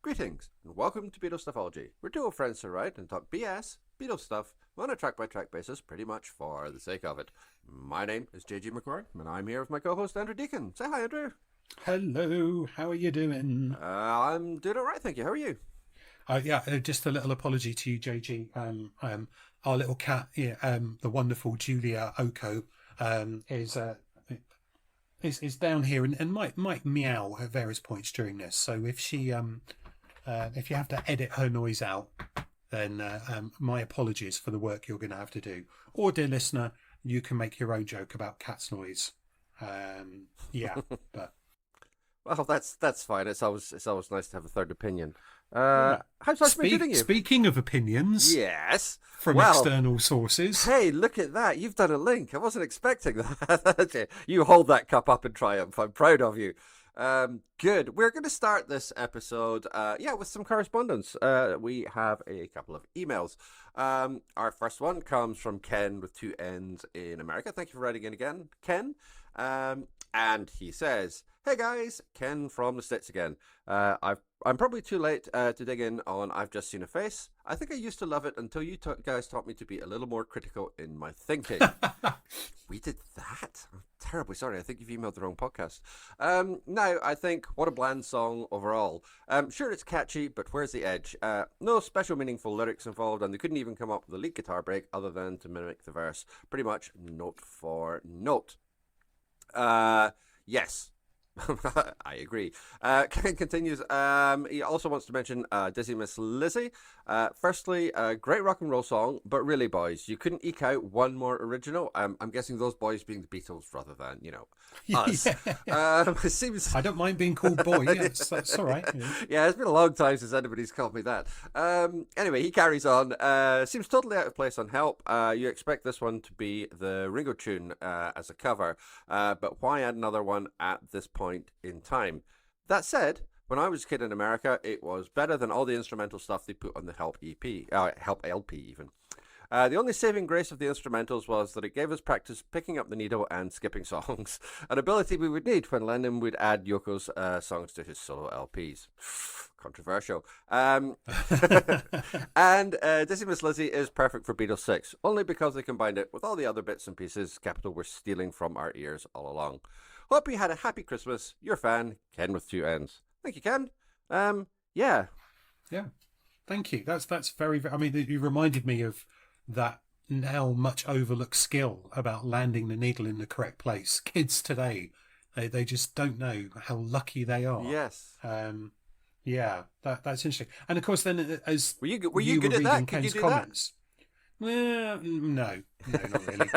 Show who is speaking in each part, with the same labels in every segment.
Speaker 1: Greetings, and welcome to Stuffology. We're two old friends who write and talk BS, Beatles stuff, on a track-by-track basis, pretty much for the sake of it. My name is McQuarrie, and I'm here with my co-host Andrew Deacon. Say hi, Andrew.
Speaker 2: Hello, how are you doing?
Speaker 1: I'm doing all right, thank you. How are you?
Speaker 2: Just a little apology to you, JG. Our little cat, the wonderful Julia Oko, is down here and might meow at various points during this. So if you have to edit her noise out, then my apologies for the work you're going to have to do. Or, dear listener, you can make your own joke about cat's noise. But
Speaker 1: Well, that's fine. It's always nice to have a third opinion.
Speaker 2: yeah.
Speaker 1: How's life been treating you?
Speaker 2: Speaking of opinions
Speaker 1: Yes.
Speaker 2: from
Speaker 1: Well,
Speaker 2: external sources.
Speaker 1: hey, look at that. You've done a link. I wasn't expecting that. You hold that cup up in triumph. I'm proud of you. Good. We're going to start this episode, with some correspondence. We have a couple of emails. Our first one comes from Ken with two N's in America. Thank you for writing in again, Ken. And he says, "Hey guys, Ken from the States again. I'm probably too late to dig in on I've Just Seen a Face. I think I used to love it until you guys taught me to be a little more critical in my thinking." We did that? I'm terribly sorry. I think you've emailed the wrong podcast. Now, I think, what a bland song overall. Sure, it's catchy, but where's the edge? No special meaningful lyrics involved, and they couldn't even come up with a lead guitar break other than to mimic the verse. Pretty much note for note. Yes. I agree. Ken continues. He also wants to mention Dizzy Miss Lizzy. Firstly, a great rock and roll song, but really, boys, you couldn't eke out one more original. I'm guessing those boys being the Beatles rather than, us. It seems
Speaker 2: I don't mind being called boy. Yeah, that's all right.
Speaker 1: Yeah, it's been a long time since anybody's called me that. Anyway, he carries on. Seems totally out of place on Help. You expect this one to be the Ringo tune as a cover, but why add another one at this point in time? That said, when I was a kid in America, it was better than all the instrumental stuff they put on the Help EP, Help LP even. The only saving grace of the instrumentals was that it gave us practice picking up the needle and skipping songs, an ability we would need when Lennon would add Yoko's songs to his solo LPs. Controversial. And Dizzy Miss Lizzy is perfect for Beatles 6, only because they combined it with all the other bits and pieces Capital were stealing from our ears all along. Hope you had a happy Christmas. Your fan, Ken with two N's. Thank you, Ken. Yeah.
Speaker 2: Yeah. Thank you. That's very. I mean, you reminded me of that now much overlooked skill about landing the needle in the correct place. Kids today, they just don't know how lucky they are.
Speaker 1: Yes.
Speaker 2: That's interesting. And of course, then as
Speaker 1: were you good at that? Could
Speaker 2: Ken's
Speaker 1: you do
Speaker 2: comments, well, no, not really.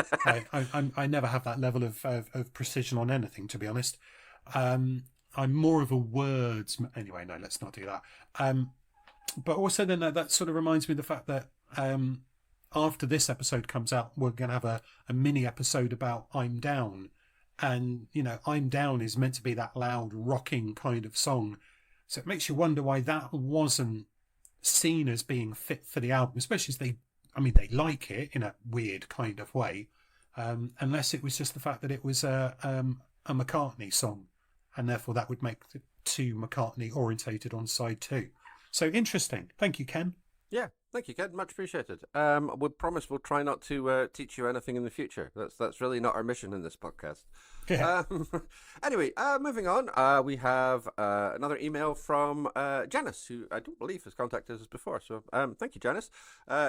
Speaker 2: I never have that level of precision on anything, to be honest. I'm more of a words. Anyway, no, let's not do that. But also then that sort of reminds me of the fact that after this episode comes out, we're going to have a mini episode about I'm Down. And, I'm Down is meant to be that loud, rocking kind of song. So it makes you wonder why that wasn't seen as being fit for the album, especially as they like it in a weird kind of way, unless it was just the fact that it was a McCartney song, and therefore that would make the two McCartney orientated on side two. So interesting. Thank you, Ken.
Speaker 1: Yeah, thank you, Ken. Much appreciated. We promise we'll try not to teach you anything in the future. That's really not our mission in this podcast.
Speaker 2: Yeah.
Speaker 1: Anyway, moving on, we have another email from Janice, who I don't believe has contacted us before. So thank you, Janice.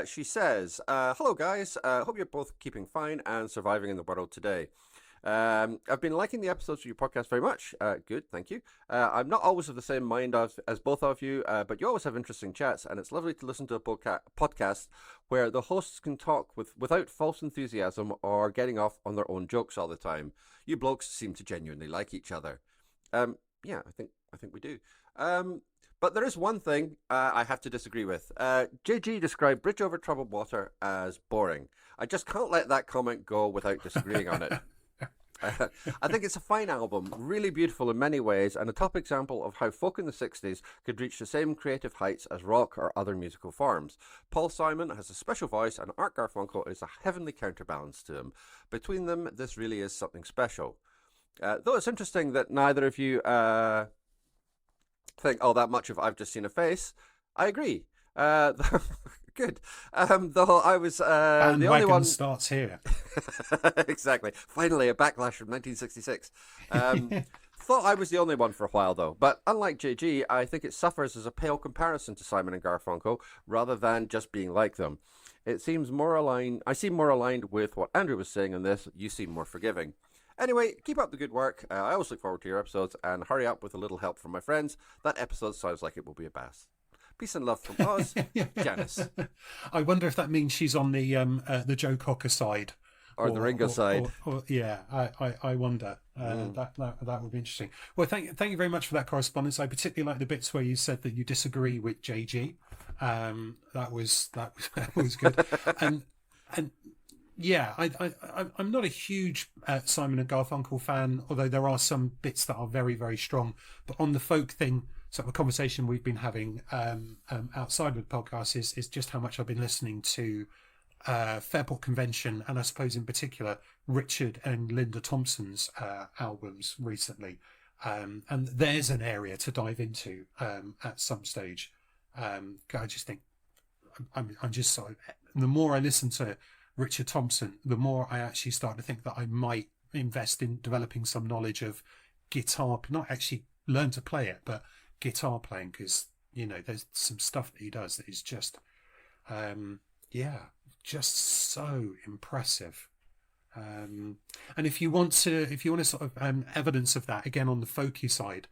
Speaker 1: She says, "Hello, guys. Hope you're both keeping fine and surviving in the world today. I've been liking the episodes of your podcast very much. Good, thank you. I'm not always of the same mind as both of you, but you always have interesting chats, and it's lovely to listen to a podcast where the hosts can talk without false enthusiasm or getting off on their own jokes all the time. You blokes seem to genuinely like each other." Yeah, I think we do. But there is one thing I have to disagree with. JG described Bridge Over Troubled Water as boring. I just can't let that comment go without disagreeing on it. I think it's a fine album, really beautiful in many ways, and a top example of how folk in the 60s could reach the same creative heights as rock or other musical forms. Paul Simon has a special voice, and Art Garfunkel is a heavenly counterbalance to him. Between them, this really is something special. Though it's interesting that neither of you think all that much of I've Just Seen a Face. I agree. Good. Though I was the only one.
Speaker 2: Starts here.
Speaker 1: Exactly. Finally, a backlash from 1966. Thought I was the only one for a while, though. But unlike JG, I think it suffers as a pale comparison to Simon and Garfunkel, rather than just being like them. It seems more aligned. I seem more aligned with what Andrew was saying in this. You seem more forgiving. Anyway, keep up the good work. I always look forward to your episodes, and hurry up with a little help from my friends. That episode sounds like it will be a bass. Peace and love from Oz, Janice.
Speaker 2: I wonder if that means she's on the Joe Cocker side.
Speaker 1: Or the Ringo side.
Speaker 2: Yeah, I wonder. That would be interesting. Well, thank you very much for that correspondence. I particularly like the bits where you said that you disagree with JG. That was good. And yeah, I'm not a huge Simon and Garfunkel fan, although there are some bits that are very, very strong. But on the folk thing, sort of a conversation we've been having outside of the podcast is just how much I've been listening to Fairport Convention, and I suppose in particular Richard and Linda Thompson's albums recently, and there's an area to dive into at some stage. I just think I'm just sort of, the more I listen to Richard Thompson, the more I actually start to think that I might invest in developing some knowledge of guitar, not actually learn to play it, but guitar playing, because there's some stuff that he does that is just just so impressive. And if you want to sort of evidence of that, again on the folky side,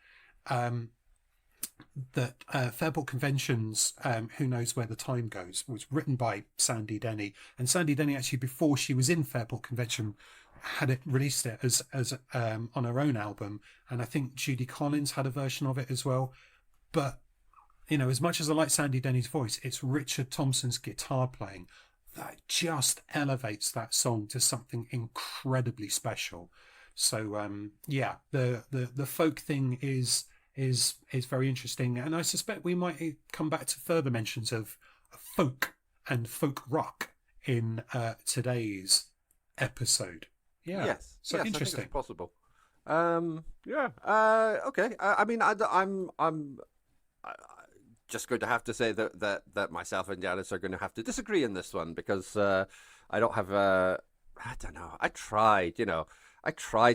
Speaker 2: that Fairport Conventions, Who Knows Where the Time Goes, was written by Sandy Denny, and Sandy Denny actually, before she was in Fairport Convention, had released it as on her own album, and I think Judy Collins had a version of it as well. But as much as I like Sandy Denny's voice, it's Richard Thompson's guitar playing that just elevates that song to something incredibly special. So the folk thing is very interesting, and I suspect we might come back to further mentions of folk and folk rock in today's episode. Yeah.
Speaker 1: Yes.
Speaker 2: So
Speaker 1: yes,
Speaker 2: interesting.
Speaker 1: I think it's possible. Okay. I mean, I'm just going to have to say that myself and Janice are going to have to disagree in this one, because I don't have I don't know. I tried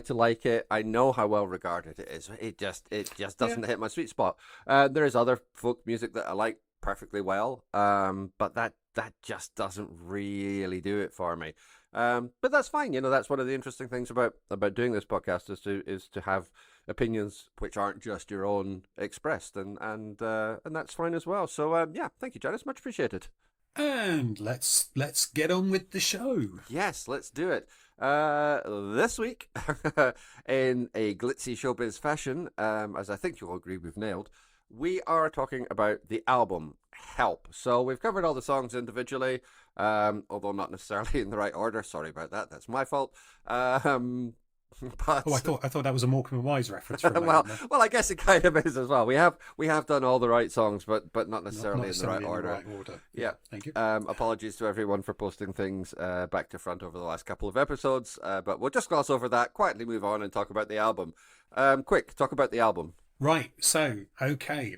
Speaker 1: to like it. I know how well regarded it is. It just doesn't hit my sweet spot. There is other folk music that I like perfectly well, but that just doesn't really do it for me. But that's fine. That's one of the interesting things about doing this podcast is to have opinions which aren't just your own expressed, and that's fine as well. So thank you, Janice, much appreciated.
Speaker 2: And let's get on with the show.
Speaker 1: Yes, let's do it. This week, in a glitzy showbiz fashion, as I think you'll agree we've nailed, we are talking about the album Help. So we've covered all the songs individually, although not necessarily in the right order. Sorry about that. That's my fault. But...
Speaker 2: I thought that was a Morecambe and Wise reference. For a moment,
Speaker 1: well, I guess it kind of is as well. We have done all the right songs, but not necessarily,
Speaker 2: not
Speaker 1: in the right order. Yeah.
Speaker 2: Thank you.
Speaker 1: Apologies to everyone for posting things back to front over the last couple of episodes, but we'll just gloss over that, quietly move on, and talk about the album. Quick, talk about the album.
Speaker 2: Right, so, okay.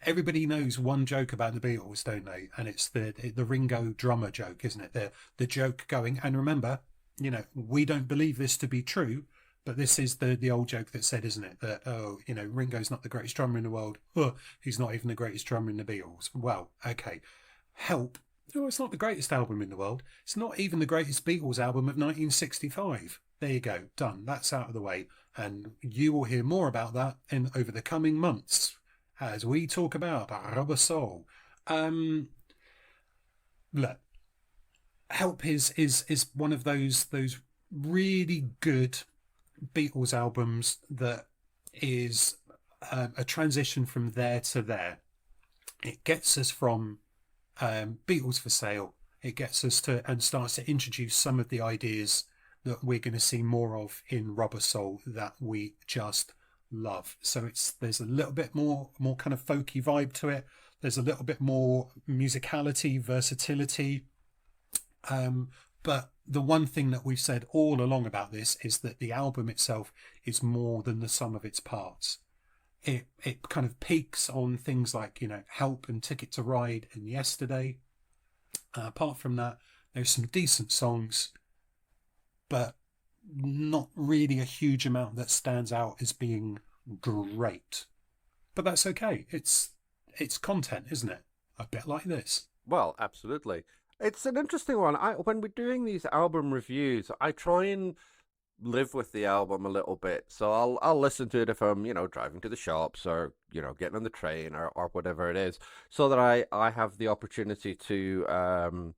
Speaker 2: Everybody knows one joke about the Beatles, don't they? And it's the Ringo drummer joke, isn't it? The joke going, and remember, we don't believe this to be true, but this is the old joke that said, isn't it? That, Ringo's not the greatest drummer in the world. He's not even the greatest drummer in the Beatles. Well, okay. Help. Oh, it's not the greatest album in the world. It's not even the greatest Beatles album of 1965. There you go. Done. That's out of the way. And you will hear more about that over the coming months as we talk about Rubber Soul. Look, Help is one of those really good Beatles albums that is a transition from there to there. It gets us from Beatles for Sale. It gets us to and starts to introduce some of the ideas that we're going to see more of in Rubber Soul that we just love. So there's a little bit more kind of folky vibe to it. There's a little bit more musicality, versatility. But the one thing that we've said all along about this is that the album itself is more than the sum of its parts. it kind of peaks on things like, Help and Ticket to Ride and Yesterday. Apart from that, there's some decent songs, but not really a huge amount that stands out as being great. But that's okay. It's content, isn't it? A bit like this.
Speaker 1: Well, absolutely. It's an interesting one. When we're doing these album reviews, I try and live with the album a little bit. So I'll listen to it if I'm, driving to the shops or, getting on the train or whatever it is, so that I have the opportunity to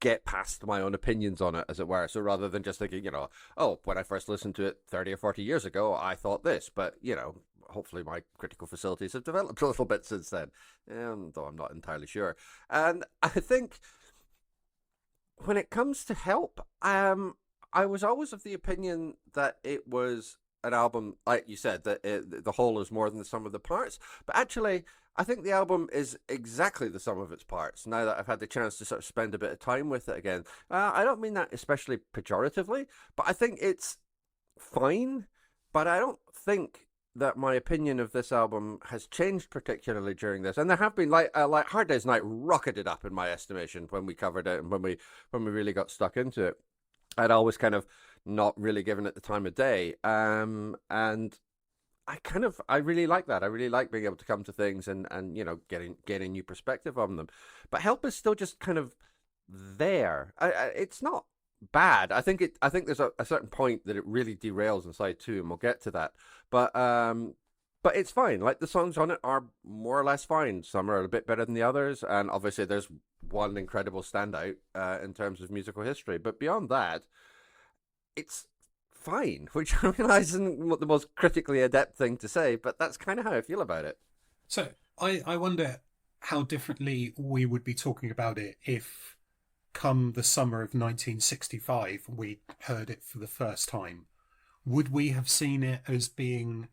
Speaker 1: get past my own opinions on it, as it were. So rather than just thinking, oh, when I first listened to it 30 or 40 years ago, I thought this, but, hopefully my critical facilities have developed a little bit since then, though I'm not entirely sure. And I think when it comes to Help, I was always of the opinion that it was an album, like you said, that the whole is more than the sum of the parts. But actually, I think the album is exactly the sum of its parts, now that I've had the chance to sort of spend a bit of time with it again. I don't mean that especially pejoratively, but I think it's fine. But I don't think that my opinion of this album has changed particularly during this. And there have been, like Hard Day's Night rocketed up in my estimation when we covered it and when we really got stuck into it. I'd always kind of not really given it the time of day. And I really like that. I really like being able to come to things and getting new perspective on them. But Help is still just kind of there. It's not bad. I think there's a certain point that it really derails in side two, and we'll get to that. But it's fine. Like, the songs on it are more or less fine. Some are a bit better than the others, and obviously there's one incredible standout in terms of musical history. But beyond that, it's fine, which I realize isn't the most critically adept thing to say, but that's kind of how I feel about it.
Speaker 2: So I wonder how differently we would be talking about it if, come the summer of 1965, we heard it for the first time. Would we have seen it as being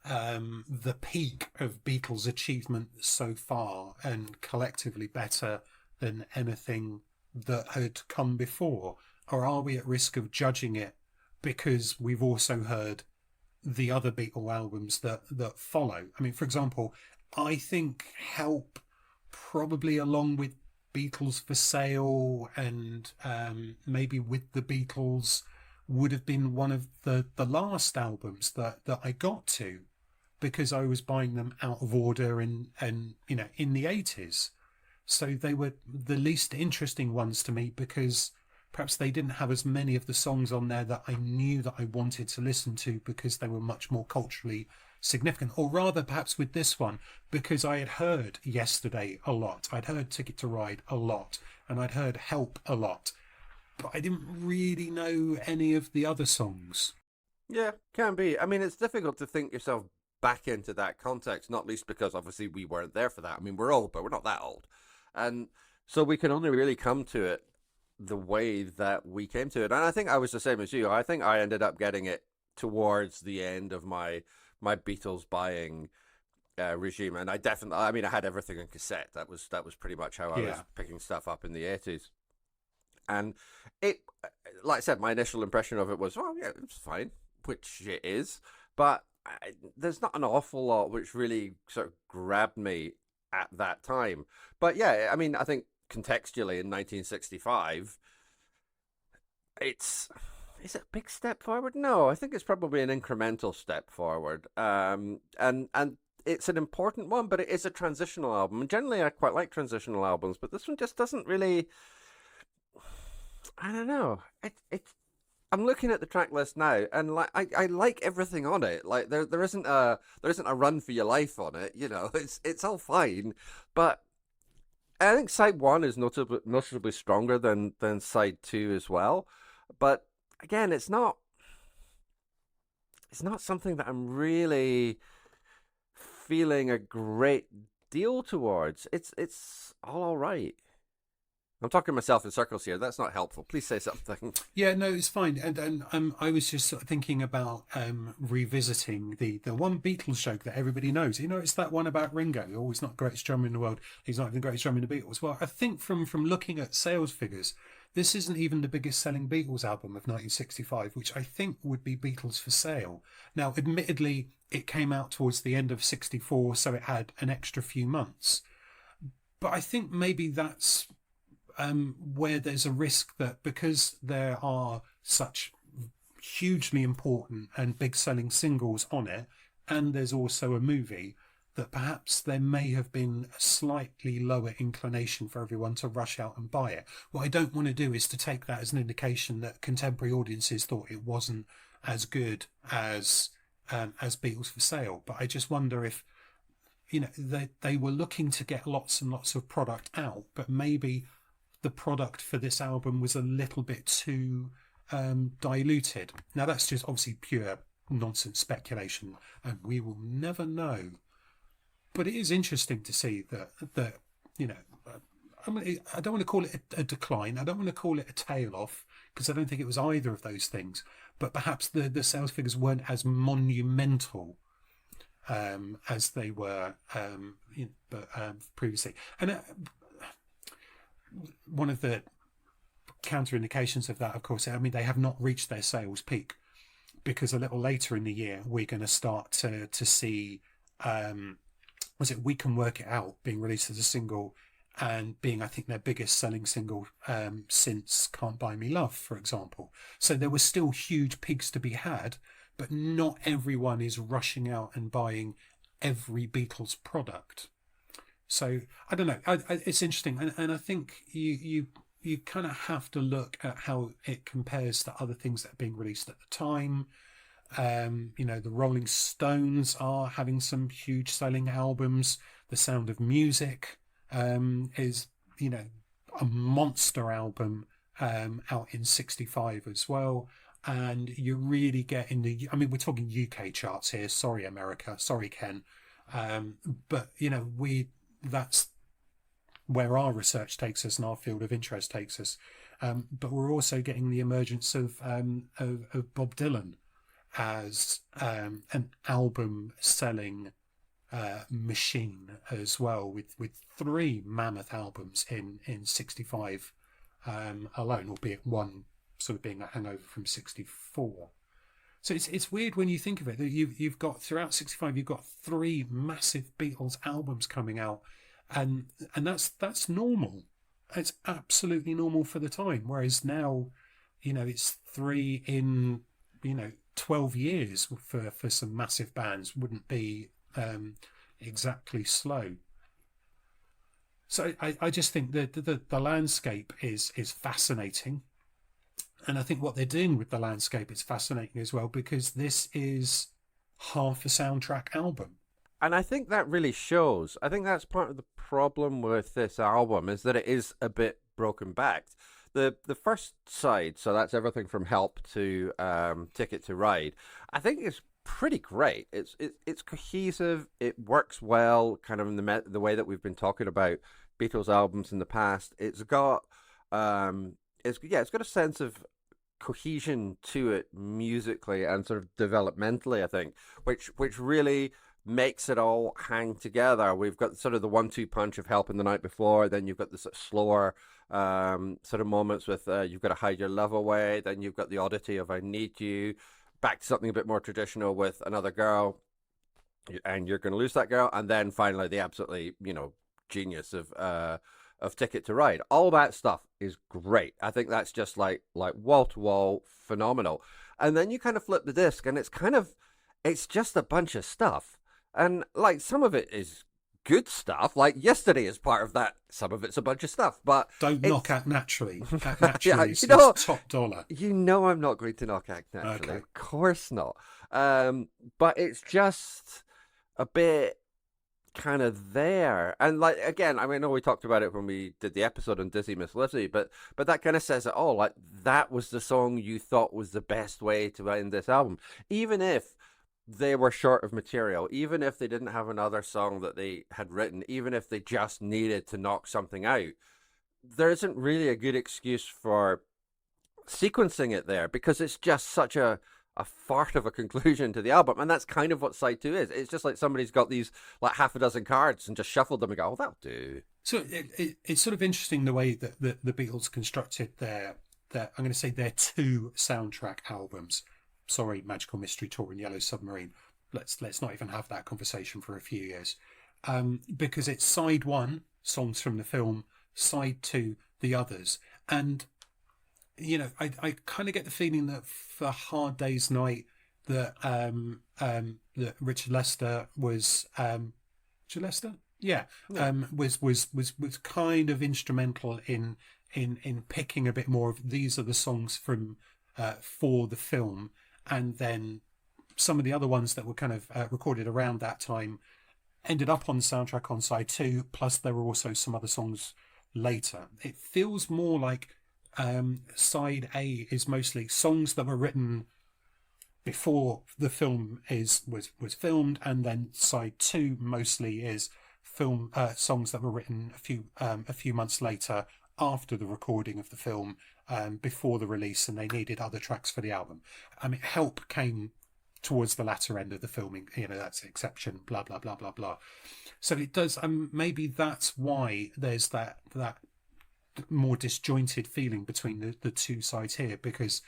Speaker 2: the peak of Beatles' achievement so far and collectively better than anything that had come before? Or are we at risk of judging it because we've also heard the other Beatle albums that follow? I mean, for example, I think Help, probably along with Beatles for Sale and maybe With the Beatles, would have been one of the last albums that I got to, because I was buying them out of order and in the 80s. So they were the least interesting ones to me, because perhaps they didn't have as many of the songs on there that I knew that I wanted to listen to, because they were much more culturally significant. Or rather, perhaps with this one, because I had heard Yesterday a lot, I'd heard Ticket to Ride a lot, and I'd heard Help a lot, but I didn't really know any of the other songs.
Speaker 1: Yeah, can be. I mean, it's difficult to think yourself back into that context, not least because obviously we weren't there for that. I mean, we're old, but we're not that old. And so we can only really come to it the way that we came to it. And I think I was the same as you. I think I ended up getting it towards the end of my Beatles buying regime. And I had everything on cassette. That was pretty much how I was picking stuff up in the 80s. And it, like I said, my initial impression of it was, oh yeah, it's fine, which it is. But there's not an awful lot which really sort of grabbed me at that time. But yeah, I mean, I think contextually in 1965, is it a big step forward? No, I think it's probably an incremental step forward. And it's an important one, but it is a transitional album. And generally, I quite like transitional albums, but this one just doesn't really. I don't know. I'm looking at the track list now, and like I like everything on it. Like there isn't a Run for Your Life on it. It's all fine, but I think side one is noticeably stronger than side two as well. But again, it's not something that I'm really feeling a great deal towards. It's all right. I'm talking myself in circles here. That's not helpful. Please say something.
Speaker 2: Yeah, no, it's fine. And I was just sort of thinking about revisiting the one Beatles joke that everybody knows. You know, it's that one about Ringo. Oh, he's not the greatest drummer in the world. He's not even the greatest drummer in the Beatles. Well, I think from looking at sales figures, this isn't even the biggest selling Beatles album of 1965, which I think would be Beatles for Sale. Now, admittedly, it came out towards the end of 64, so it had an extra few months. But I think maybe that's where there's a risk that because there are such hugely important and big selling singles on it, and there's also a movie, that perhaps there may have been a slightly lower inclination for everyone to rush out and buy it. What I don't want to do is to take that as an indication that contemporary audiences thought it wasn't as good as Beatles for Sale. But I just wonder if, you know, they were looking to get lots and lots of product out, but maybe the product for this album was a little bit too diluted. Now, that's just obviously pure nonsense speculation, and we will never know. But it is interesting to see that you know, I mean, I don't want to call it a decline. I don't want to call it a tail off, because I don't think it was either of those things. But perhaps the sales figures weren't as monumental as they were previously. And one of the counter indications of that, of course, I mean, they have not reached their sales peak, because a little later in the year we're going to start to see We Can Work It Out being released as a single, and being, I think, their biggest selling single since Can't Buy Me Love, for example. So there were still huge peaks to be had, but not everyone is rushing out and buying every Beatles product. So I don't know. It's interesting, and I think you kind of have to look at how it compares to other things that are being released at the time. You know, the Rolling Stones are having some huge selling albums. The Sound of Music is, you know, a monster album out in 65 as well. And you really get in I mean, we're talking UK charts here. Sorry, America. Sorry, Ken. But, you know, that's where our research takes us and our field of interest takes us. But we're also getting the emergence of Bob Dylan as an album selling machine as well, with 3 mammoth albums in 65 alone, albeit one sort of being a hangover from 64. So it's weird when you think of it, that you've got throughout 65 you've got 3 massive Beatles albums coming out, and that's normal. It's absolutely normal for the time. Whereas now, you know, it's 3 in, you know, 12 years for some massive bands wouldn't be exactly slow. So I just think that the landscape is fascinating. And I think what they're doing with the landscape is fascinating as well, because this is half a soundtrack album.
Speaker 1: And I think that really shows. I think that's part of the problem with this album, is that it is a bit broken backed. The first side, so that's everything from Help to Ticket to Ride, I think is pretty great. It's cohesive. It works well, kind of in the way that we've been talking about Beatles albums in the past. It's got it's got a sense of cohesion to it musically and sort of developmentally, I think, which really makes it all hang together. We've got sort of the 1-2 punch of Help in the Night Before, then you've got the sort of slower sort of moments with You've Got to Hide Your Love Away, then you've got the oddity of I Need You, back to something a bit more traditional with Another Girl and You're Gonna Lose That Girl, and then finally the absolutely, you know, genius of Ticket to Ride. All that stuff is great. I think that's just like wall to wall phenomenal. And then you kind of flip the disc and it's just a bunch of stuff. And like some of it is good stuff. Like Yesterday is part of that. Some of it's a bunch of stuff. But
Speaker 2: don't knock Act Naturally. Act Naturally
Speaker 1: yeah,
Speaker 2: is top dollar.
Speaker 1: You know I'm not going to knock Act Naturally.
Speaker 2: Okay.
Speaker 1: Of course not. But it's just a bit kind of there. And like, again, I mean, I know we talked about it when we did the episode on Dizzy Miss Lizzy, but that kind of says it all. Like, that was the song you thought was the best way to end this album, even if they were short of material, even if they didn't have another song that they had written, even if they just needed to knock something out. there isn't really a good excuse for sequencing it there because it's just such a fart of a conclusion to the album, and that's kind of what side two is. It's just like somebody's got these like half a dozen cards and just shuffled them and go, "Oh, that'll do."
Speaker 2: So it's sort of interesting the way that the Beatles constructed their I'm going to say their two soundtrack albums. Sorry, Magical Mystery Tour and Yellow Submarine. Let's not even have that conversation for a few years, because it's side one, songs from the film, side two, the others. And I kind of get the feeling that for Hard Day's Night, that that Richard Lester was Richard Lester, yeah, was kind of instrumental in picking a bit more of these are the songs from for the film, and then some of the other ones that were kind of recorded around that time ended up on the soundtrack on side two. Plus, there were also some other songs later. It feels more like side A is mostly songs that were written before the film was filmed, and then side two mostly is film songs that were written a few months later after the recording of the film, before the release, and they needed other tracks for the album. I mean, Help came towards the latter end of the filming, that's an exception, blah blah blah blah blah. So it does, maybe that's why there's that more disjointed feeling between the two sides here, because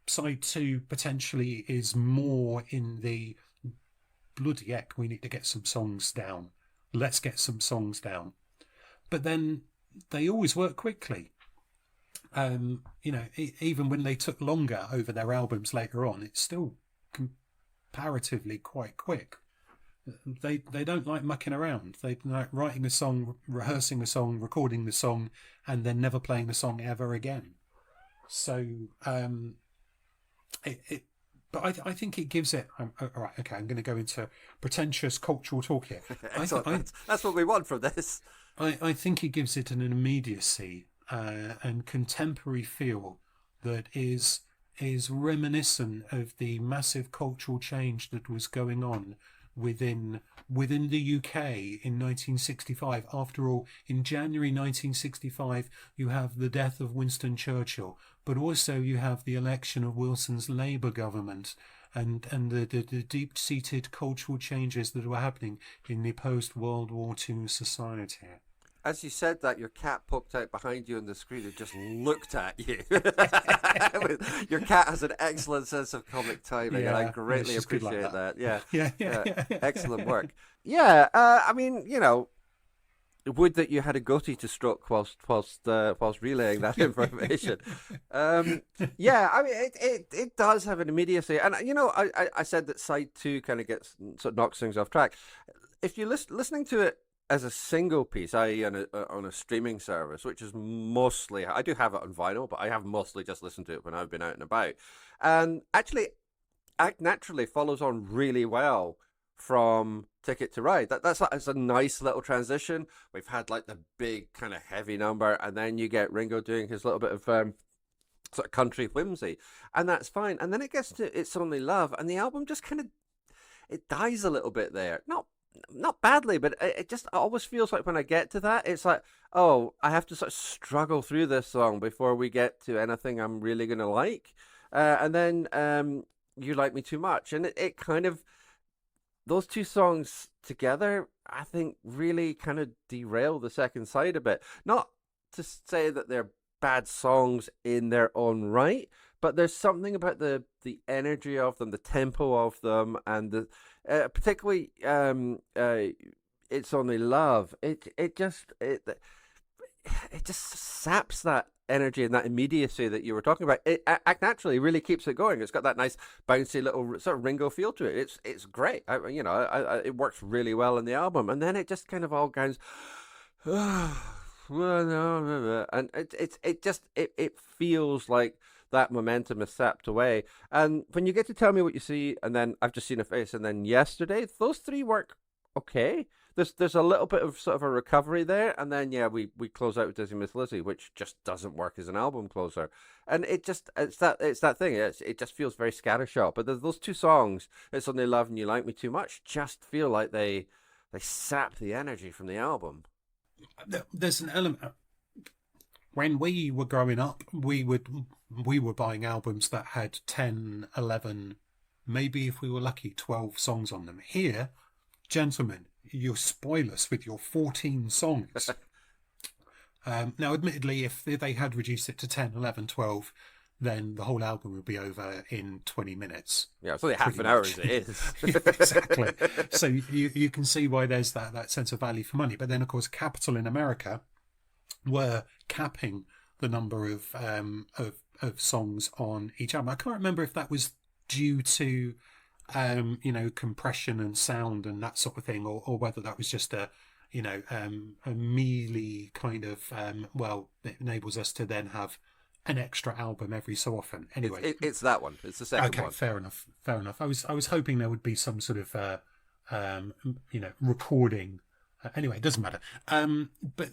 Speaker 2: side two potentially is more in the bloody heck, we need to get some songs down, let's get some songs down. But then they always work quickly. Even when they took longer over their albums later on, it's still comparatively quite quick. They don't like mucking around. They like writing a song, rehearsing a song, recording the song, and then never playing the song ever again. So, but I think it gives it. All right, okay. I'm going to go into pretentious cultural talk here.
Speaker 1: That's what we want from this.
Speaker 2: I think it gives it an immediacy and contemporary feel that is reminiscent of the massive cultural change that was going on within the UK in 1965. After all, in January 1965, you have the death of Winston Churchill, but also you have the election of Wilson's Labour government, and the deep-seated cultural changes that were happening in the post-World War II society.
Speaker 1: As you said that, your cat poked out behind you on the screen and just looked at you. Your cat has an excellent sense of comic timing, and I greatly appreciate like that. Yeah. Excellent work. Yeah, I mean, would that you had a goatee to stroke whilst relaying that information. I mean, it does have an immediacy, and I said that side two kind of knocks things off track. If you're listening to it as a single piece, i.e. on a streaming service, which is mostly, I do have it on vinyl, but I have mostly just listened to it when I've been out and about. And actually, Act Naturally follows on really well from Ticket to Ride. That's a nice little transition. We've had like the big kind of heavy number, and then you get Ringo doing his little bit of sort of country whimsy, and that's fine. And then it gets to It's Only Love, and the album just kind of, it dies a little bit there. Not badly, but it just always feels like when I get to that, it's like, oh, I have to sort of struggle through this song before we get to anything I'm really going to like. And then You Like Me Too Much. And it kind of, those two songs together, I think really kind of derail the second side a bit. Not to say that they're bad songs in their own right, but there's something about the energy of them, the tempo of them, and the particularly It's Only Love. It just saps that energy and that immediacy that you were talking about. Act Naturally really keeps it going. It's got that nice bouncy little sort of Ringo feel to it. It's great. It works really well in the album, and then it just kind of all goes. And it feels like that momentum is sapped away. And when you get to Tell Me What You See, and then I've Just Seen a Face, and then Yesterday, those three work okay. There's a little bit of sort of a recovery there, and then we close out with Dizzy Miss Lizzy, which just doesn't work as an album closer. And it's that thing. It just feels very scattershot. But those two songs, It's Only Love and You Like Me Too Much, just feel like they sap the energy from the album.
Speaker 2: There's an element. when we were growing up, we were buying albums that had 10, 11, maybe if we were lucky, 12 songs on them. Here, gentlemen, you spoil us with your 14 songs. Now, admittedly, if they had reduced it to 10, 11, 12, then the whole album would be over in 20 minutes.
Speaker 1: Yeah, it's only half an hour as it is.
Speaker 2: Exactly. So you can see why there's that sense of value for money. But then, of course, Capitol in America were capping the number of songs on each album. I can't remember if that was due to compression and sound and that sort of thing, or whether that was just a mealy kind of it enables us to then have an extra album every so often. Anyway,
Speaker 1: it's that one. It's the second one.
Speaker 2: Okay, fair enough. I was hoping there would be some sort of recording. Anyway, it doesn't matter. But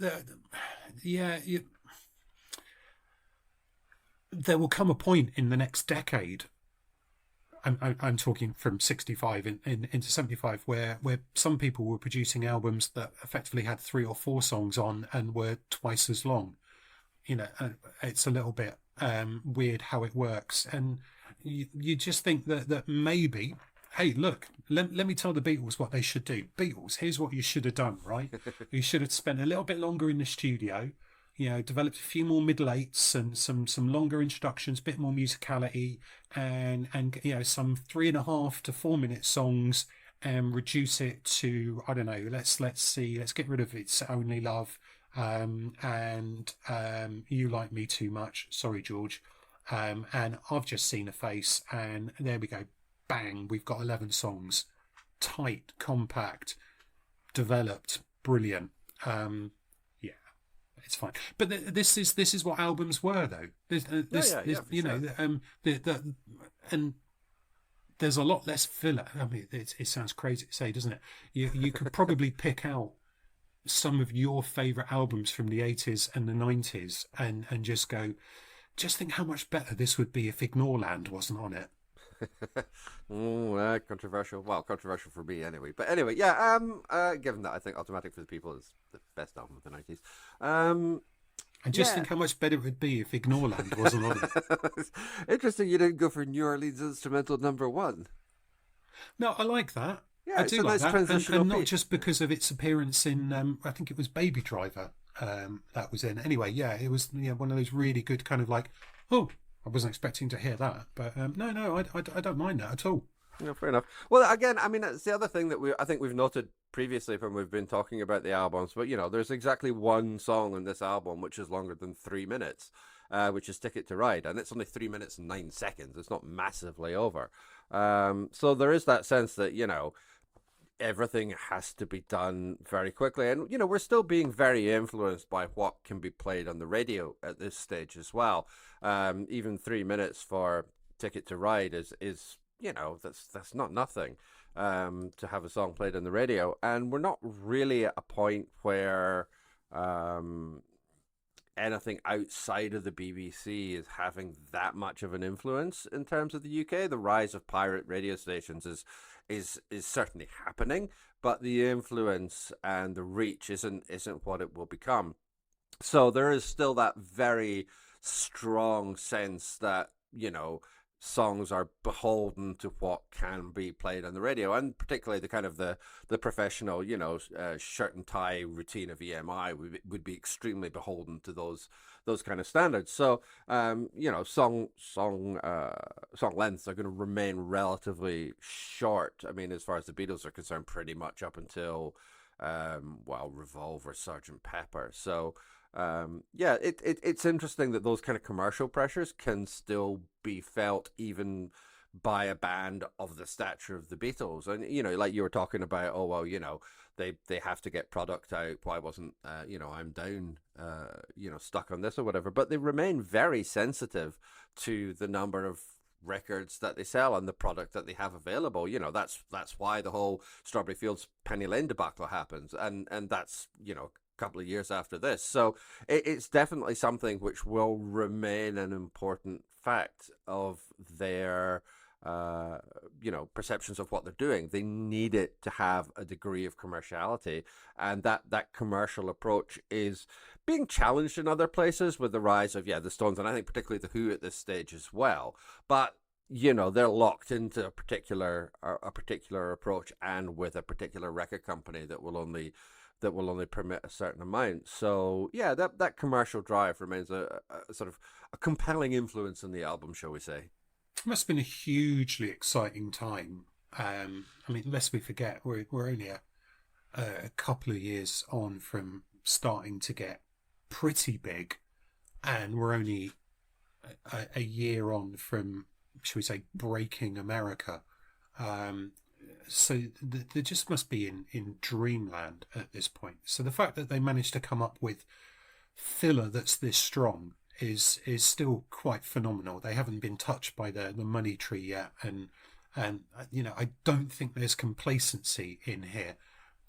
Speaker 2: there will come a point in the next decade. I'm talking from 65 into 75, where some people were producing albums that effectively had 3 or 4 songs on and were twice as long. It's a little bit weird how it works, and you just think that maybe, hey, look, let me tell the Beatles what they should do. Beatles, here's what you should have done, right? You should have spent a little bit longer in the studio, developed a few more middle eights and some longer introductions, a bit more musicality, and some 3.5 to 4 minute songs, and reduce it to, I don't know, let's get rid of It's Only Love, and You Like Me Too Much, sorry George, and I've Just Seen a Face, and there we go, bang, we've got 11 songs, tight, compact, developed, brilliant. It's fine, but this is what albums were, though. And there's a lot less filler. I mean, it sounds crazy to say, doesn't it? You could probably pick out some of your favourite albums from the 80s and the 90s and just think how much better this would be if Ignoreland wasn't on it.
Speaker 1: Controversial. Well, controversial for me anyway. But anyway, yeah. Given that I think Automatic for the People is the best album of the 90s.
Speaker 2: And just think how much better it would be if Ignoreland wasn't on it.
Speaker 1: Interesting you didn't go for New Orleans Instrumental #1.
Speaker 2: No, I like that.
Speaker 1: Yeah,
Speaker 2: I do
Speaker 1: a
Speaker 2: like
Speaker 1: nice
Speaker 2: that.
Speaker 1: transitional
Speaker 2: And not
Speaker 1: piece.
Speaker 2: just because of its appearance in, I think it was Baby Driver that was in. Anyway, yeah, it was one of those really good kind of like, oh, I wasn't expecting to hear that. But no, I don't mind that at all.
Speaker 1: No, fair enough. Well, again, I mean, it's the other thing that I think we've noted previously when we've been talking about the albums, but there's exactly one song on this album which is longer than 3 minutes, which is Ticket to Ride, and it's only 3 minutes and 9 seconds. It's not massively over. So there is that sense that, everything has to be done very quickly. And, we're still being very influenced by what can be played on the radio at this stage as well. Even 3 minutes for Ticket to Ride is that's not nothing to have a song played on the radio. And we're not really at a point where anything outside of the BBC is having that much of an influence in terms of the UK. The rise of pirate radio stations is certainly happening, but the influence and the reach isn't what it will become. So there is still that very strong sense that songs are beholden to what can be played on the radio, and particularly the kind of the professional, shirt and tie routine of EMI would be extremely beholden to those kind of standards. So, song lengths are going to remain relatively short. I mean, as far as the Beatles are concerned, pretty much up until, Revolver, Sergeant Pepper. So, it's interesting that those kind of commercial pressures can still be felt even by a band of the stature of the Beatles. And, like you were talking about, they have to get product out. Why wasn't, I'm Down, stuck on this or whatever. But they remain very sensitive to the number of records that they sell and the product that they have available. That's why the whole Strawberry Fields Penny Lane debacle happens. And that's, couple of years after this. So it's definitely something which will remain an important fact of their perceptions of what they're doing. They need it to have a degree of commerciality, and that commercial approach is being challenged in other places with the rise of the Stones, and I think particularly the Who at this stage as well. But they're locked into a particular approach, and with a particular record company that will only permit a certain amount. So that commercial drive remains a sort of a compelling influence in the album, shall we say.
Speaker 2: It must have been a hugely exciting time. I mean, lest we forget, we're only a couple of years on from starting to get pretty big, and we're only a year on from, shall we say, breaking America. So there just must be in dreamland at this point. So the fact that they managed to come up with filler that's this strong is still quite phenomenal. They haven't been touched by the money tree yet, and I don't think there's complacency in here.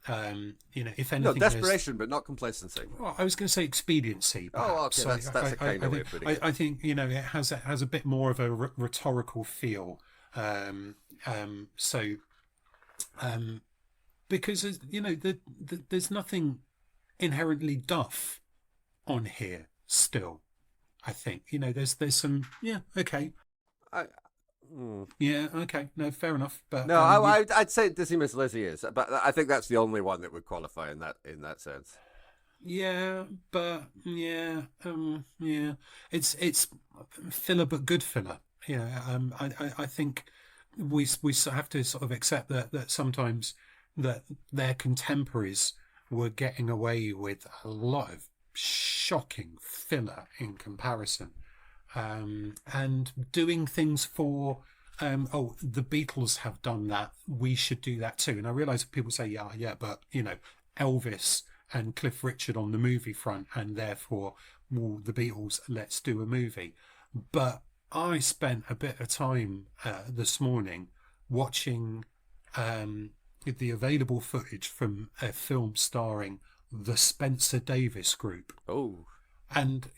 Speaker 2: If anything,
Speaker 1: desperation, but not complacency.
Speaker 2: Well, I was going to say expediency. Perhaps.
Speaker 1: Oh, okay, that's a kind of way of putting it.
Speaker 2: I think it has a bit more of a rhetorical feel. Because there's nothing inherently duff on here still. I think there's some okay. Yeah, okay, no, fair enough. But
Speaker 1: no, I'd say Dizzy Miss Lizzy is, but I think that's the only one that would qualify in that sense.
Speaker 2: Yeah, but it's filler, but good filler. I think we have to sort of accept that sometimes that their contemporaries were getting away with a lot of shocking filler in comparison, and doing things for the Beatles have done that, we should do that too. And I realise that people say yeah, but Elvis and Cliff Richard on the movie front, and therefore the Beatles, let's do a movie. But I spent a bit of time this morning watching the available footage from a film starring the Spencer Davis Group.
Speaker 1: Oh,
Speaker 2: and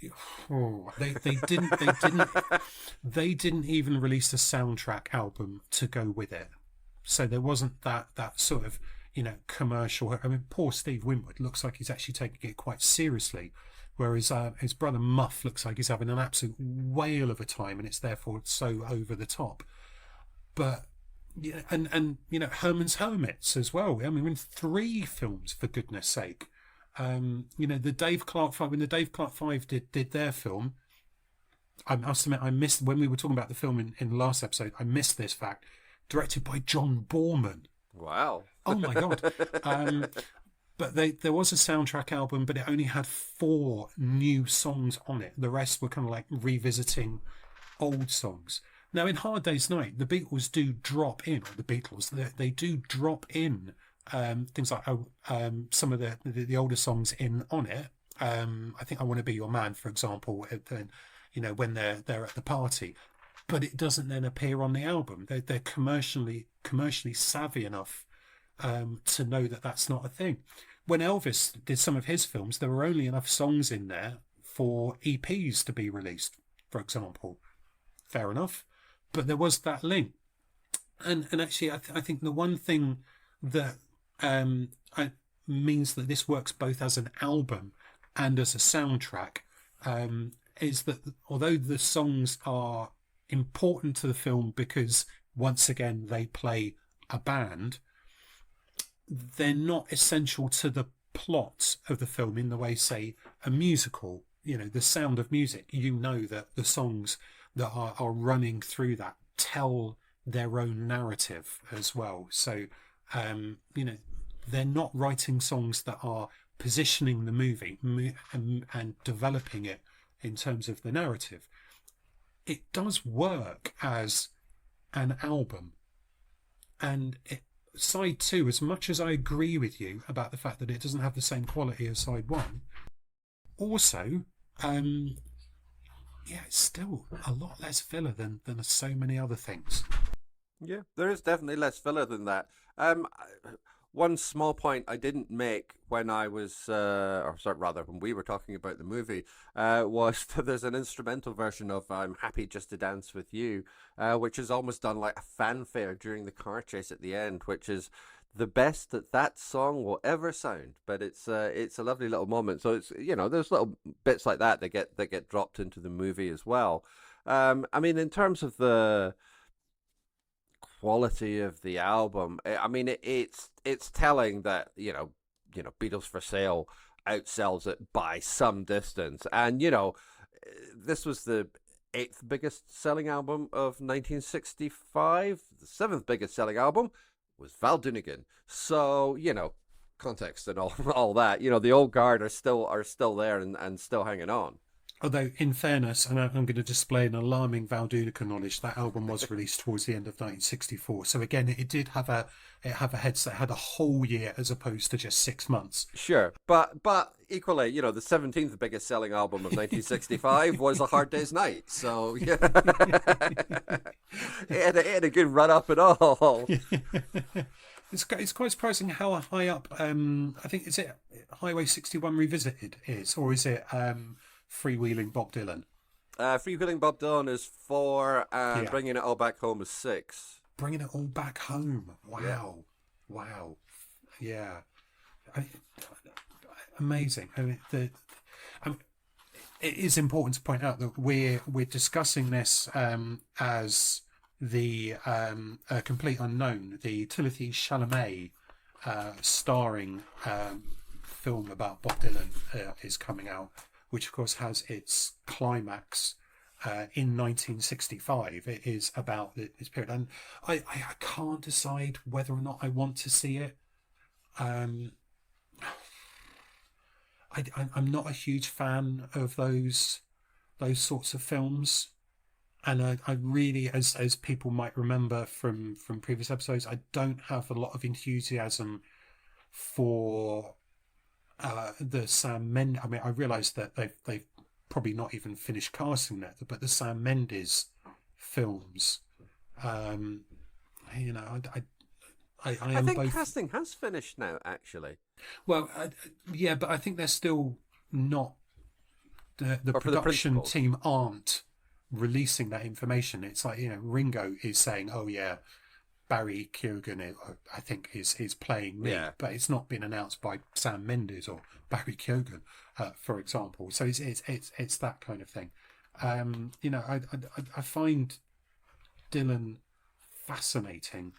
Speaker 2: they didn't even release a soundtrack album to go with it. So there wasn't that sort of commercial. I mean, poor Steve Winwood looks like he's actually taking it quite seriously, whereas his brother Muff looks like he's having an absolute whale of a time, and it's therefore so over the top. But and Herman's Hermits as well. I mean, 3 films, for goodness sake. The Dave Clark Five, when the Dave Clark Five did their film, I must admit I missed, when we were talking about the film in the last episode, I missed this fact. Directed by John Borman.
Speaker 1: Wow.
Speaker 2: Oh my God. But there was a soundtrack album, but it only had 4 new songs on it. The rest were kind of like revisiting old songs. Now, in Hard Day's Night, the Beatles do drop in, or the Beatles, they do drop in things like some of the older songs on it. I think I Want to Be Your Man, for example, when they're at the party. But it doesn't then appear on the album. They're commercially savvy enough to know that that's not a thing. When Elvis did some of his films, there were only enough songs in there for EPs to be released, for example. Fair enough. But there was that link. And actually, I think the one thing that means that this works both as an album and as a soundtrack is that although the songs are important to the film because, once again, they play a band, they're not essential to the plot of the film in the way, say, a musical, the Sound of Music. That the songs that are running through that tell their own narrative as well. So, they're not writing songs that are positioning the movie and developing it in terms of the narrative. It does work as an album. And side 2, as much as I agree with you about the fact that it doesn't have the same quality as side 1, also, it's still a lot less filler than so many other things.
Speaker 1: Yeah, there is definitely less filler than that. one small point I didn't make when I was, or sorry, rather, when we were talking about the movie, was that there's an instrumental version of "I'm Happy Just to Dance with You," which is almost done like a fanfare during the car chase at the end, which is the best that that song will ever sound. But it's a lovely little moment. So it's, there's little bits like that that get dropped into the movie as well. I mean, in terms of the quality of the album, I mean, it's telling that Beatles for Sale outsells it by some distance, and this was the eighth biggest selling album of 1965. The seventh biggest selling album was Val Doonigan. So context and all that. The old guard are still there and still hanging on.
Speaker 2: Although, in fairness, and I'm going to display an alarming Val Doonican knowledge, that album was released towards the end of 1964. So again, it did have a headset, had a whole year as opposed to just 6 months.
Speaker 1: Sure, but equally, the 17th biggest selling album of 1965 was A Hard Day's Night. So yeah, it had a good run up and all.
Speaker 2: It's quite surprising how high up. I think, is it Highway 61 Revisited is, or is it Freewheeling Bob Dylan?
Speaker 1: Freewheeling Bob Dylan is 4, and Bringing It All Back Home is 6.
Speaker 2: Bringing It All Back Home. Wow. Yeah. Wow. Yeah. Amazing. I mean, it is important to point out that we're discussing this as the Complete Unknown, the Timothée Chalamet starring film about Bob Dylan is coming out, which of course has its climax in 1965. It is about this period, and I can't decide whether or not I want to see it. I'm not a huge fan of those sorts of films, and I really, as people might remember from previous episodes, I don't have a lot of enthusiasm for the Sam Mendes. I mean, I realise that they've probably not even finished casting that, but the Sam Mendes films, I
Speaker 1: think
Speaker 2: both...
Speaker 1: casting has finished now, actually.
Speaker 2: Well, yeah, but I think they're still not. The production team aren't releasing that information. It's like, Ringo is saying, "Oh yeah, Barry Keoghan, I think, is playing me," but it's not been announced by Sam Mendes or Barry Keoghan, for example. So it's that kind of thing. I find Dylan fascinating,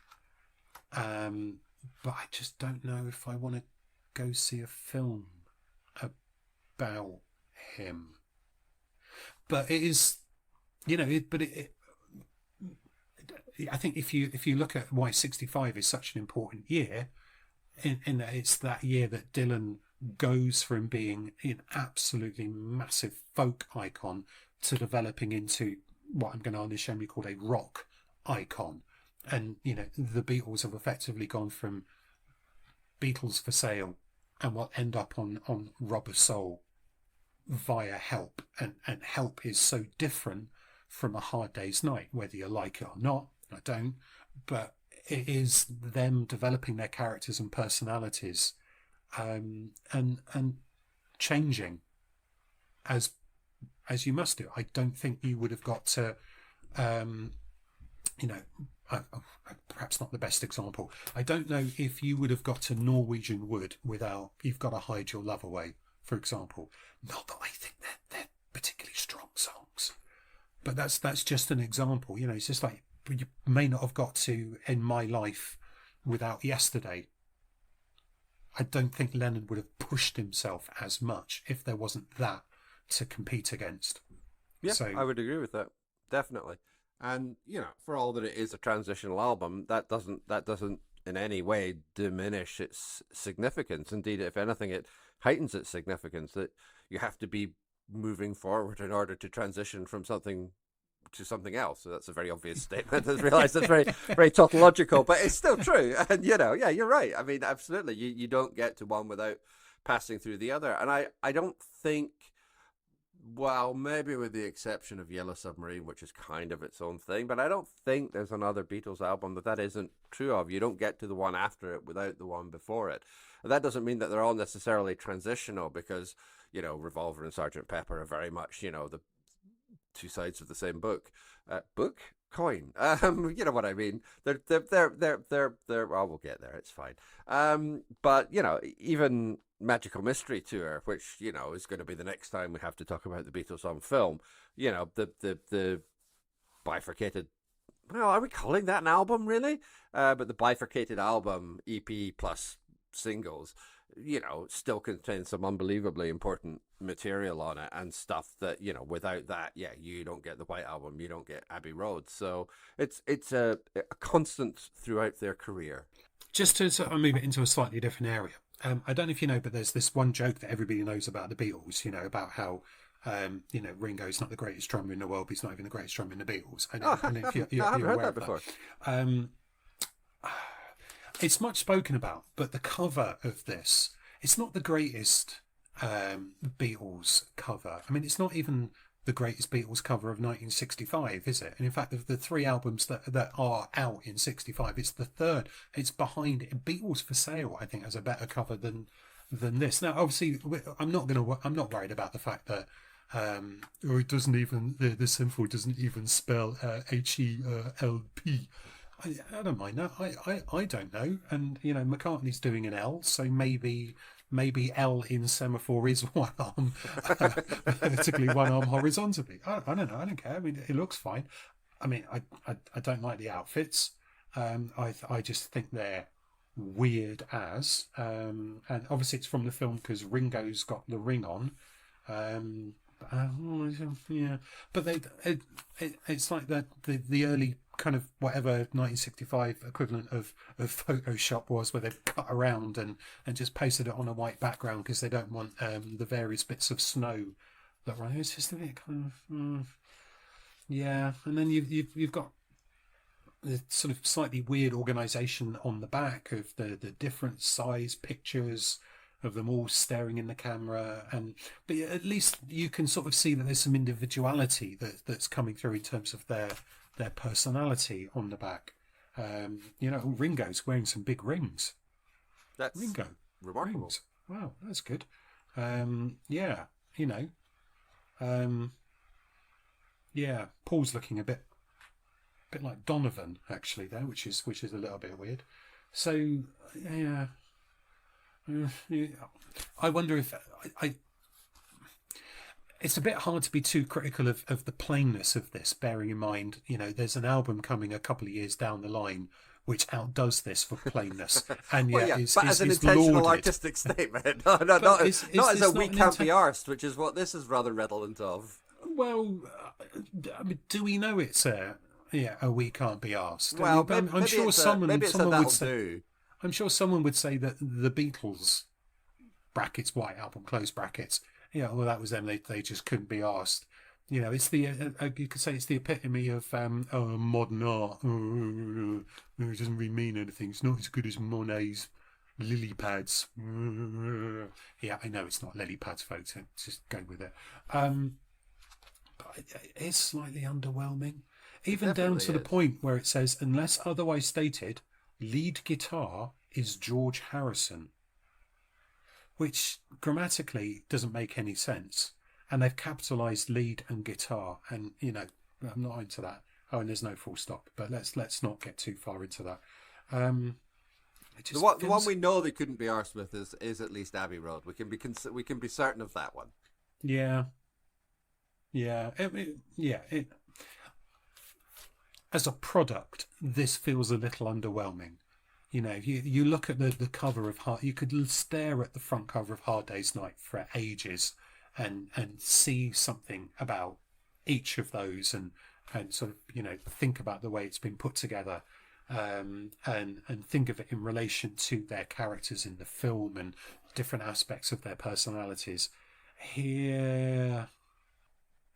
Speaker 2: but I just don't know if I want to go see a film about him. But it is, I think if you look at why 65 is such an important year, in that it's that year that Dylan goes from being an absolutely massive folk icon to developing into what I'm going to unashamedly call a rock icon. And, the Beatles have effectively gone from Beatles for Sale and will end up on Rubber Soul via Help. And Help is so different from A Hard Day's Night, whether you like it or not. I don't. But it is them developing their characters and personalities and changing as you must do. I don't think you would have got to, perhaps not the best example. I don't know if you would have got to Norwegian Wood without You've Got to Hide Your Love Away, for example. Not that I think they're particularly strong songs, but that's just an example. It's just like, you may not have got to In My Life without Yesterday. I don't think Lennon would have pushed himself as much if there wasn't that to compete against.
Speaker 1: Yeah, so, I would agree with that, definitely. And for all that it is a transitional album, that doesn't in any way diminish its significance. Indeed, if anything, it heightens its significance, that you have to be moving forward in order to transition from something to something else. So that's a very obvious statement. I realize that's very, very tautological, but it's still true. And yeah, you're right. I mean, absolutely, you don't get to one without passing through the other. And I don't think Well, maybe with the exception of Yellow Submarine, which is kind of its own thing, but I don't think there's another Beatles album that isn't true of. You don't get to the one after it without the one before it. And that doesn't mean that they're all necessarily transitional because, Revolver and Sergeant Pepper are very much, the two sides of the same book. Book? Coin. You know what I mean. They're. Well, we'll get there. It's fine. But even Magical Mystery Tour, which is going to be the next time we have to talk about the Beatles on film. The bifurcated. Well, are we calling that an album really? But the bifurcated album EP plus singles, still contains some unbelievably important material on it and stuff that, without that, you don't get the White Album, you don't get Abbey Road. So it's a constant throughout their career.
Speaker 2: Just to sort of move it into a slightly different area. I don't know if you know, but there's this one joke that everybody knows about the Beatles, about how, Ringo's not the greatest drummer in the world, but he's not even the greatest drummer in the Beatles. I
Speaker 1: haven't heard that before.
Speaker 2: It's much spoken about, but the cover of this, it's not the greatest Beatles cover. I mean, it's not even the greatest Beatles cover of 1965, is it? And in fact, of the three albums that are out in 65, it's the third. It's behind it. Beatles for Sale, I think, has a better cover than this. Now, obviously, I'm not worried about the fact that it doesn't even the symbol doesn't even spell HELP. I don't mind that. I don't know. And, McCartney's doing an L, so maybe L in semaphore is one arm, vertically, one arm horizontally. I don't know. I don't care. I mean, it looks fine. I mean, I don't like the outfits. I just think they're weird as. And obviously it's from the film because Ringo's got the ring on. Yeah, but it's like the early kind of whatever 1965 equivalent of Photoshop was, where they've cut around and just pasted it on a white background because they don't want the various bits of snow that run. It's just a bit kind of yeah. And then you've got the sort of slightly weird organisation on the back of the different size pictures of them all staring in the camera, but at least you can sort of see that there's some individuality that's coming through in terms of their personality on the back. Ringo's wearing some big rings.
Speaker 1: That's
Speaker 2: Ringo.
Speaker 1: Remarkable.
Speaker 2: Rings. Wow, that's good. Yeah. Paul's looking a bit like Donovan actually there, which is a little bit weird. So yeah. I wonder if it's a bit hard to be too critical of the plainness of this, bearing in mind, there's an album coming a couple of years down the line which outdoes this for plainness, and
Speaker 1: as an intentional
Speaker 2: lauded.
Speaker 1: Artistic statement. not as a we can't be arsed, which is what this is rather redolent of.
Speaker 2: Well, I mean, do we know it's a we can't be arsed?
Speaker 1: Well,
Speaker 2: I'm sure someone would say.
Speaker 1: Do.
Speaker 2: I'm sure someone would say that the Beatles, brackets, White Album, close brackets, well, that was them. They just couldn't be asked. It's the you could say it's the epitome of modern art. It doesn't really mean anything. It's not as good as Monet's lily pads. Yeah, I know it's not lily pads, folks. So just go with it. But it's slightly underwhelming, even down to the point where it says, unless otherwise stated, lead guitar is George Harrison, which grammatically doesn't make any sense. And they've capitalised lead and guitar, and I'm not into that. Oh, and there's no full stop. But let's not get too far into that.
Speaker 1: The one we know they couldn't be arsed with is at least Abbey Road. We can be certain of that one.
Speaker 2: Yeah. As a product, this feels a little underwhelming. You look at the cover of you could stare at the front cover of Hard Day's Night for ages and see something about each of those and sort of, think about the way it's been put together, and think of it in relation to their characters in the film and different aspects of their personalities. Here,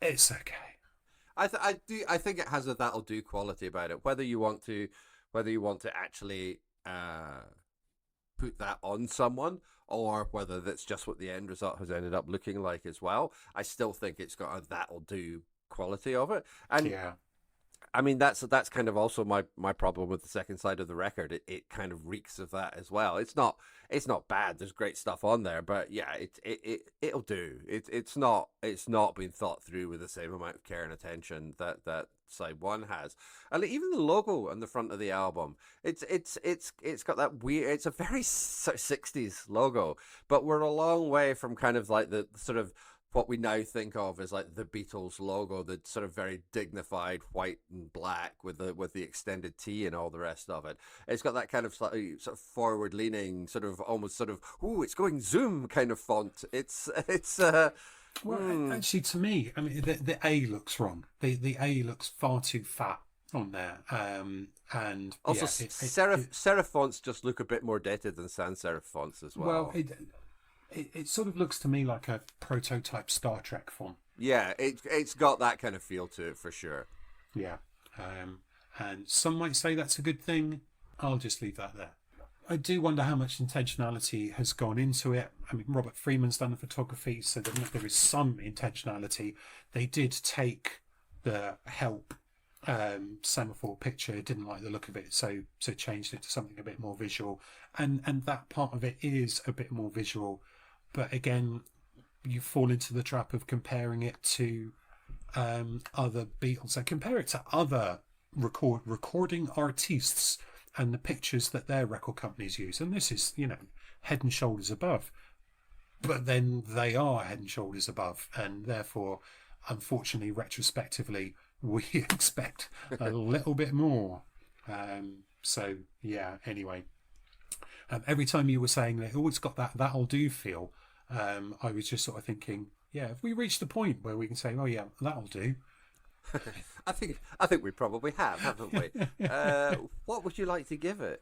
Speaker 2: it's okay.
Speaker 1: I think it has a that'll do quality about it. Whether you want to actually put that on someone, or whether that's just what the end result has ended up looking like as well. I still think it's got a that'll do quality of it. And
Speaker 2: Yeah.
Speaker 1: I mean, that's kind of also my problem with the second side of the record. It kind of reeks of that as well. It's not bad. There's great stuff on there, but yeah, it'll do. It's not been thought through with the same amount of care and attention that side one has. And even the logo on the front of the album, it's got that weird. It's a very sort of 60s logo, but we're a long way from kind of like the sort of what we now think of as like the Beatles logo, the sort of very dignified white and black with the extended T and all the rest of it. It's got that kind of slightly sort of forward leaning, sort of almost sort of it's going zoom kind of font.
Speaker 2: Well, actually, to me, I mean, the A looks wrong. The A looks far too fat on there. And
Speaker 1: also
Speaker 2: yeah,
Speaker 1: serif fonts just look a bit more dated than sans serif fonts as well.
Speaker 2: Well, it sort of looks to me like a prototype Star Trek font.
Speaker 1: Yeah, it's got that kind of feel to it for sure.
Speaker 2: Yeah. And some might say that's a good thing. I'll just leave that there. I do wonder how much intentionality has gone into it. I mean, Robert Freeman's done the photography, so there is some intentionality. They did take the help semaphore picture, didn't like the look of it, so changed it to something a bit more visual. And that part of it is a bit more visual. But again, you fall into the trap of comparing it to other Beatles. So compare it to other recording artists and the pictures that their record companies use. And this is, head and shoulders above. But then they are head and shoulders above. And therefore, unfortunately, retrospectively, we expect a little bit more. So, yeah, anyway. Every time you were saying that, it's got that'll do feel, I was just sort of thinking, yeah, if we reach the point where we can say, oh yeah, that'll do.
Speaker 1: I think we probably have, haven't we? What would you like to give it?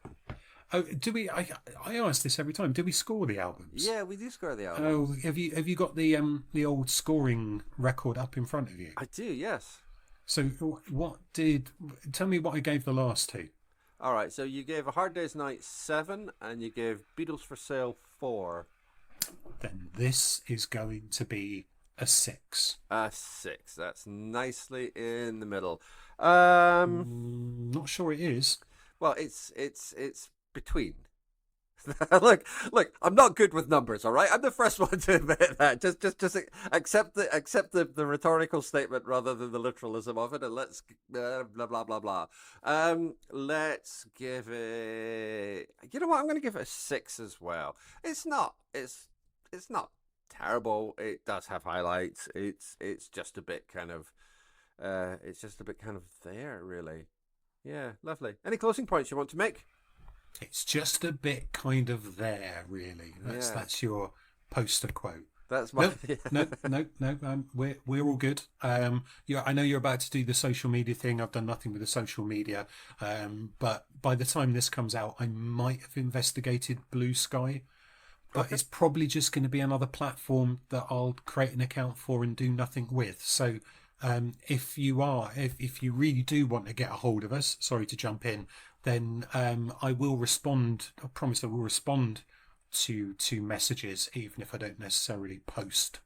Speaker 2: Oh, do we? I ask this every time. Do we score the albums?
Speaker 1: Yeah, we do score the albums.
Speaker 2: Oh, have you got the old scoring record up in front of you?
Speaker 1: I do, yes.
Speaker 2: So tell me what I gave the last two.
Speaker 1: All right, so you gave A Hard Day's Night 7 and you gave Beatles for Sale 4.
Speaker 2: Then this is going to be a 6.
Speaker 1: A 6. That's nicely in the middle.
Speaker 2: Not sure it is.
Speaker 1: Well, it's between. Look, I'm not good with numbers, all right? I'm the first one to admit that. Just accept the rhetorical statement rather than the literalism of it, and let's blah blah blah blah. Let's give it. You know what? I'm going to give it a 6 as well. It's not terrible. It does have highlights. It's just a bit kind of there, really. Yeah, lovely. Any closing points you want to make?
Speaker 2: It's just a bit kind of there, really. That's your poster quote.
Speaker 1: That's my
Speaker 2: no. We're all good. I know you're about to do the social media thing. I've done nothing with the social media, but by the time this comes out, I might have investigated Blue Sky. But it's probably just going to be another platform that I'll create an account for and do nothing with. So if you really do want to get a hold of us, sorry to jump in, then I will respond. I promise I will respond to messages, even if I don't necessarily post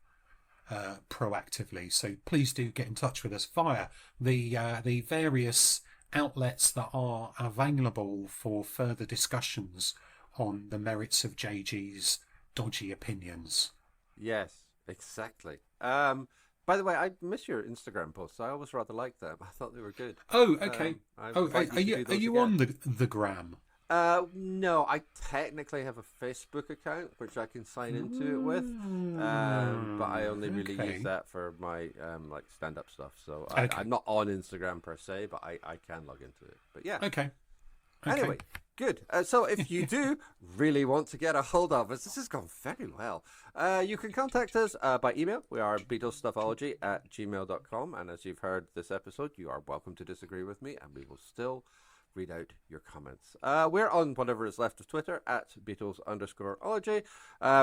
Speaker 2: proactively. So please do get in touch with us via the various outlets that are available for further discussions on the merits of JG's dodgy opinions.
Speaker 1: Yes, exactly. By the way, I miss your Instagram posts. I always rather liked them. I thought they were good.
Speaker 2: Oh, okay. Are you on the gram?
Speaker 1: No, I technically have a Facebook account which I can sign into it with, but I only really use that for my like stand-up stuff. So I'm not on Instagram per se, but I can log into it. But yeah.
Speaker 2: Okay.
Speaker 1: Anyway, good. So if you do really want to get a hold of us, this has gone very well. You can contact us by email. We are BeatlesStuffology@gmail.com. And as you've heard this episode, you are welcome to disagree with me, and we will still read out your comments. We're on whatever is left of Twitter at Beatles_ology.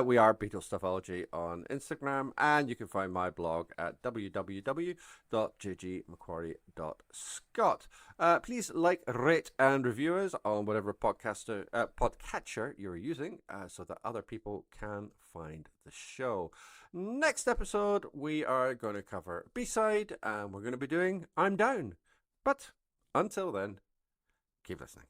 Speaker 1: We are Beatles Stuffology on Instagram, and you can find my blog at www.jgmcquarrie.scot. Please like, rate, and review us on whatever podcatcher you're using, so that other people can find the show. Next episode, we are going to cover B-side, and we're going to be doing I'm Down. But until then, keep listening.